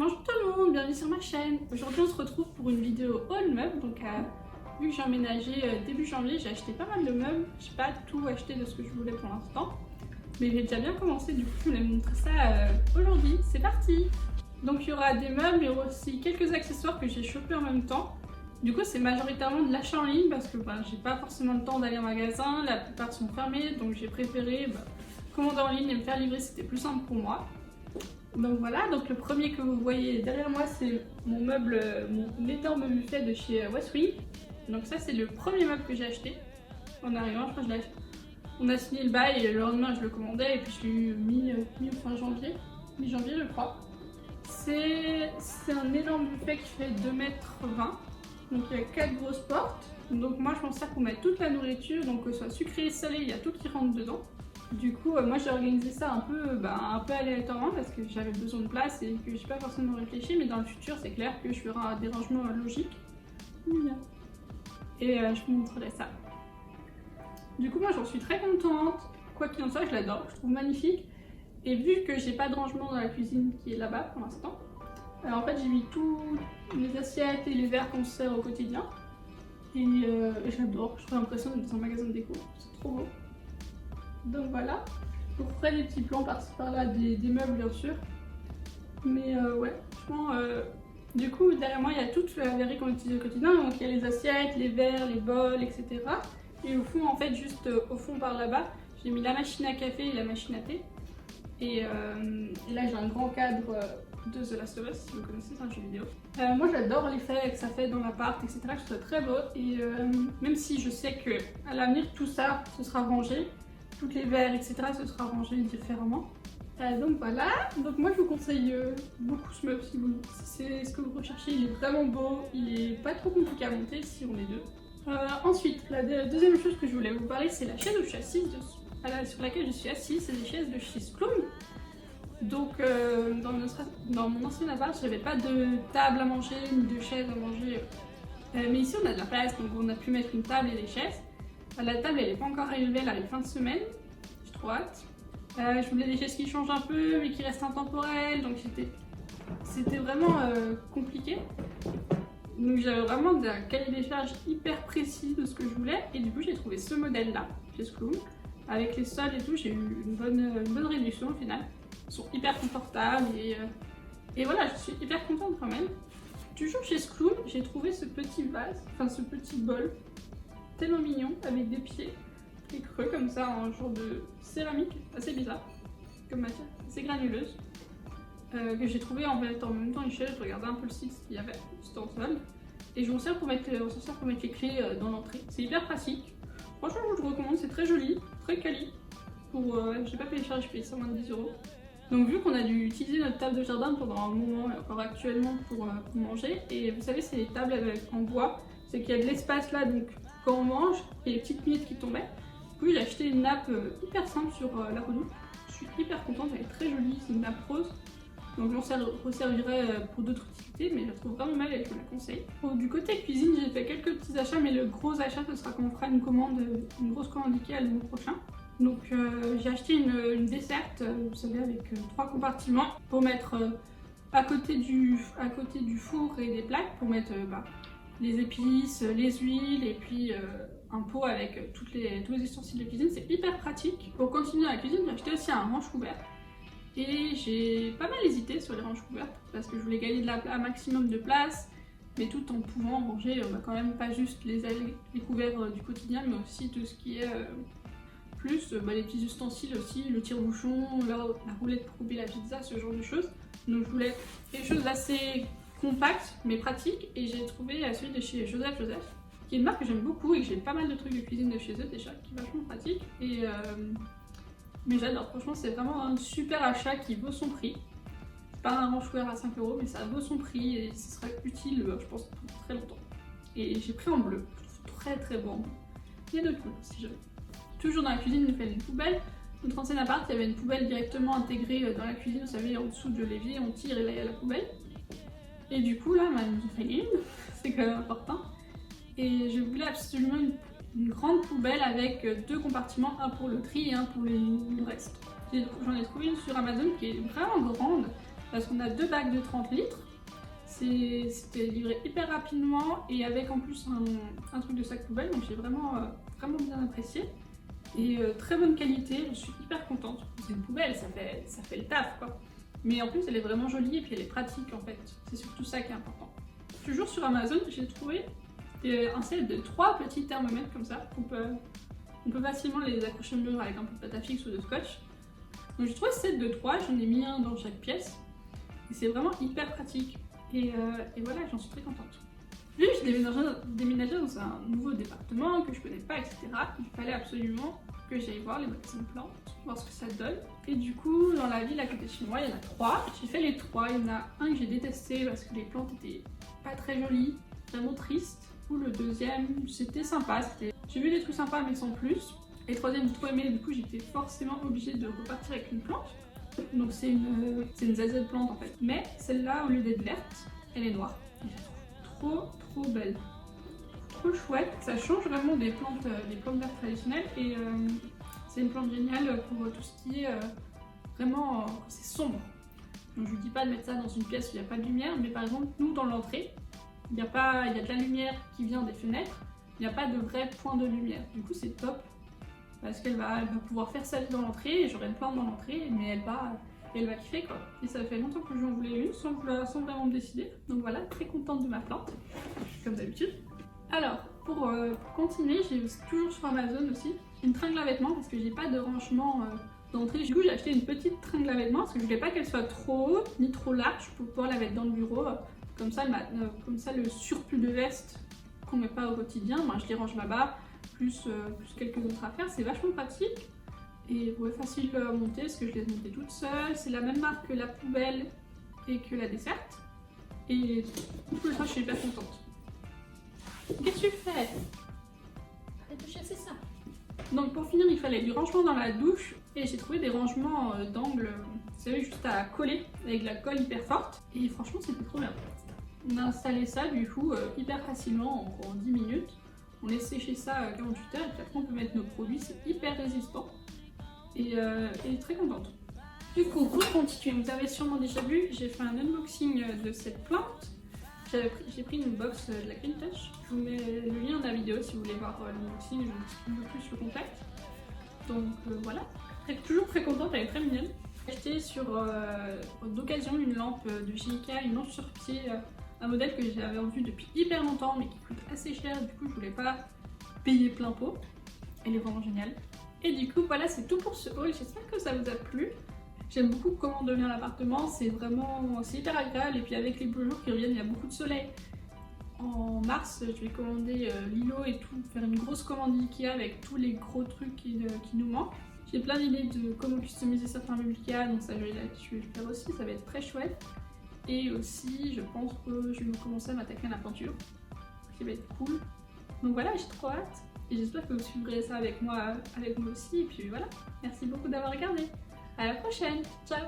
Bonjour tout le monde, bienvenue sur ma chaîne. Aujourd'hui on se retrouve pour une vidéo haul meuble. Donc vu que j'ai emménagé début janvier, j'ai acheté pas mal de meubles. J'ai pas tout acheté de ce que je voulais pour l'instant, mais j'ai déjà bien commencé, du coup je voulais vous montrer ça aujourd'hui. C'est parti. Donc il y aura des meubles, il y aura aussi quelques accessoires que j'ai chopés en même temps. Du coup c'est majoritairement de l'achat en ligne parce que j'ai pas forcément le temps d'aller en magasin, la plupart sont fermés, donc j'ai préféré commander en ligne et me faire livrer, c'était plus simple pour moi. Donc voilà, donc le premier que vous voyez derrière moi c'est mon meuble, mon énorme buffet de chez Westwing. Donc ça c'est le premier meuble que j'ai acheté en arrivant, je crois que je l'ai acheté. On a signé le bail et le lendemain je le commandais et puis je l'ai eu mis fin janvier, mi-janvier je crois. C'est un énorme buffet qui fait 2,20 m, donc il y a 4 grosses portes. Donc moi je m'en sers pour mettre toute la nourriture, donc que ce soit sucré et salé, il y a tout qui rentre dedans. Du coup, moi j'ai organisé ça un peu aléatoirement parce que j'avais besoin de place et que j'ai pas forcément réfléchi, mais dans le futur c'est clair que je ferai un dérangement logique. Et je vous montrerai ça. Du coup, moi j'en suis très contente. Quoi qu'il en soit, je l'adore, je trouve magnifique. Et vu que j'ai pas de rangement dans la cuisine qui est là-bas pour l'instant, en fait j'ai mis tous les assiettes et les verres qu'on se sert au quotidien. Et j'adore, je trouve l'impression d'être dans un magasin de déco, c'est trop beau. Donc voilà, je vous ferai des petits plans par-ci par-là, des meubles bien sûr. Mais ouais, franchement, du coup derrière moi il y a toute la verrerie qu'on utilise au quotidien. Donc il y a les assiettes, les verres, les bols, etc. Et au fond, en fait, juste au fond par là-bas, j'ai mis la machine à café et la machine à thé. Et là j'ai un grand cadre de The Last of Us, si vous connaissez, c'est un jeu vidéo. Moi j'adore l'effet que ça fait dans l'appart, etc. Je trouve ça très beau. Et même si je sais qu'à l'avenir tout ça, ce sera rangé, toutes les verres, etc. ce sera rangé différemment. Donc voilà, donc moi je vous conseille beaucoup ce meuble si c'est ce que vous recherchez. Il est vraiment beau, il est pas trop compliqué à monter si on est deux. Ensuite, la deuxième chose que je voulais vous parler, c'est la chaise où je suis assise, sur laquelle je suis assise. C'est des chaises de chez Skloum. Donc dans mon ancien appart, j'avais pas de table à manger ni de chaise à manger. Mais ici on a de la place, donc on a pu mettre une table et des chaises. La table elle n'est pas encore arrivée, elle arrive fin de semaine, j'ai trop hâte. Je voulais des chaises qui changent un peu mais qui restent intemporelles, donc c'était vraiment compliqué. Donc j'avais vraiment un cahier des charges hyper précis de ce que je voulais et du coup j'ai trouvé ce modèle là chez Skloum. Avec les sols et tout, j'ai eu une bonne réduction au final. Ils sont hyper confortables et voilà, je suis hyper contente quand même. Toujours chez Skloum, j'ai trouvé ce petit vase, enfin ce petit bol tellement mignon avec des pieds et creux comme ça en genre de céramique, assez bizarre comme matière, assez granuleuse, que j'ai trouvé en même temps une chaise. Je regardais un peu le site, il y avait, c'était en solde, et je m'en sers pour mettre les clés dans l'entrée. C'est hyper pratique, franchement je vous le recommande, c'est très joli, très quali. J'ai pas payé cher, j'ai payé ça moins de 10 €. Donc vu qu'on a dû utiliser notre table de jardin pendant un moment et encore actuellement pour manger, et vous savez c'est les tables en bois, c'est qu'il y a de l'espace là, donc quand on mange, il y a des petites miettes qui tombaient. Du coup j'ai acheté une nappe hyper simple sur la Redoute. Je suis hyper contente, elle est très jolie, c'est une nappe rose. Donc j'en resservirai pour d'autres utilités, mais je la trouve vraiment belle et je vous la conseille. Bon, du côté cuisine, j'ai fait quelques petits achats, mais le gros achat ce sera quand on fera une grosse commande Ikea le mois prochain. Donc j'ai acheté une desserte, vous savez, avec 3 compartiments pour mettre à côté du four et des plaques pour mettre les épices, les huiles et puis un pot avec tous les ustensiles de cuisine. C'est hyper pratique. Pour continuer la cuisine, j'ai acheté aussi un range-couvert. Et j'ai pas mal hésité sur les ranges couverts parce que je voulais gagner un maximum de place, mais tout en pouvant ranger quand même pas juste les couverts du quotidien, mais aussi tout ce qui est plus les petits ustensiles aussi, le tire-bouchon, la roulette pour couper la pizza, ce genre de choses. Donc je voulais quelque chose d'assez compact mais pratique, et j'ai trouvé celui de chez Joseph, qui est une marque que j'aime beaucoup et que j'ai pas mal de trucs de cuisine de chez eux déjà, qui est vachement pratique. Mais j'adore, franchement c'est vraiment un super achat qui vaut son prix. C'est pas un range-couvert à 5 €, mais ça vaut son prix et ce serait utile je pense pour très longtemps. Et j'ai pris en bleu, je trouve très bon. Il y a d'autres couleurs si jamais. Toujours dans la cuisine, il fait une poubelle. Notre ancien appart, il y avait une poubelle directement intégrée dans la cuisine, vous savez, en dessous de l'évier, on tire et là il y a la poubelle. Et du coup là, ils nous ont fait une, c'est quand même important. Et je voulais absolument une grande poubelle avec 2 compartiments, un pour le tri et un pour le reste. J'en ai trouvé une sur Amazon qui est vraiment grande, parce qu'on a 2 bacs de 30 litres. C'était livré hyper rapidement et avec en plus un truc de sac poubelle, donc j'ai vraiment bien apprécié. Et très bonne qualité, je suis hyper contente. C'est une poubelle, ça fait le taf quoi. Mais en plus elle est vraiment jolie et puis elle est pratique en fait. C'est surtout ça qui est important. Toujours sur Amazon, j'ai trouvé un set de 3 petits thermomètres comme ça. On peut facilement les accrocher au mur avec un peu de pâte à fixe ou de scotch. Donc j'ai trouvé ce set de 3, j'en ai mis un dans chaque pièce. Et c'est vraiment hyper pratique. Et voilà, j'en suis très contente. Vu que j'ai déménagé dans un nouveau département que je connais pas, etc., il fallait absolument que j'aille voir les magasins de plantes, voir ce que ça donne. Et du coup, dans la ville à côté de chez moi, il y en a 3. J'ai fait les 3. Il y en a un que j'ai détesté parce que les plantes étaient pas très jolies, vraiment tristes. Ou le deuxième, c'était sympa. J'ai vu des trucs sympas mais sans plus. Et le troisième, j'ai trop aimé. Du coup, j'étais forcément obligée de repartir avec une plante. Donc c'est une ZZ plante en fait. Mais celle-là, au lieu d'être verte, elle est noire. Et je la trouve trop belle. Trop chouette. Ça change vraiment des plantes vertes traditionnelles. Et c'est une plante géniale pour tout ce qui est vraiment quand c'est sombre. Donc je vous dis pas de mettre ça dans une pièce où il n'y a pas de lumière. Mais par exemple, nous dans l'entrée, il y a de la lumière qui vient des fenêtres. Il n'y a pas de vrai point de lumière. Du coup c'est top. Parce qu'elle va pouvoir faire sa vie dans l'entrée, et j'aurai une plante dans l'entrée, mais elle va kiffer quoi. Et ça fait longtemps que j'en voulais une sans vraiment me décider. Donc voilà, très contente de ma plante, comme d'habitude. Alors, pour continuer, j'ai toujours sur Amazon aussi une tringle à vêtements parce que j'ai pas de rangement d'entrée. Du coup, j'ai acheté une petite tringle à vêtements parce que je voulais pas qu'elle soit trop haute ni trop large pour pouvoir la mettre dans le bureau. Comme ça, le surplus de veste qu'on met pas au quotidien, moi je les range là-bas. Plus quelques autres affaires, c'est vachement pratique et ouais, facile à monter parce que je les ai montées toutes seules. C'est la même marque que la poubelle et que la desserte. Et tout ça, je suis hyper contente. Qu'est-ce que tu fais? Arrête de chasser ça. Donc pour finir, il fallait du rangement dans la douche et j'ai trouvé des rangements d'angle, vous savez, juste à coller avec de la colle hyper forte. Et franchement, c'était trop bien. On a installé ça du coup hyper facilement en 10 minutes. On laisse sécher ça 48 heures et puis après on peut mettre nos produits, c'est hyper résistant et très contente. Du coup, pour continuer, vous avez sûrement déjà vu, j'ai fait un unboxing de cette plante. J'ai pris une box de la Green Touch. Je vous mets le lien dans la vidéo si vous voulez voir l'unboxing, je vous explique un peu plus le contact. Donc voilà, toujours très contente, elle est très mignonne. J'ai acheté d'occasion une lampe de JK, une lampe sur pied. Un modèle que j'avais en vue depuis hyper longtemps mais qui coûte assez cher, du coup je voulais pas payer plein pot. Elle est vraiment géniale. Et du coup voilà, c'est tout pour ce haul, j'espère que ça vous a plu. J'aime beaucoup comment devient l'appartement, c'est hyper agréable et puis avec les beaux jours qui reviennent, il y a beaucoup de soleil. En mars, je vais commander Lilo et tout, faire une grosse commande Ikea avec tous les gros trucs qui nous manquent. J'ai plein d'idées de comment customiser certains meubles Ikea, donc ça je vais le faire aussi, ça va être très chouette. Et aussi, je pense que je vais commencer à m'attaquer à la peinture, ce qui va être cool. Donc voilà, j'ai trop hâte et j'espère que vous suivrez ça avec moi aussi. Et puis voilà, merci beaucoup d'avoir regardé. À la prochaine, ciao.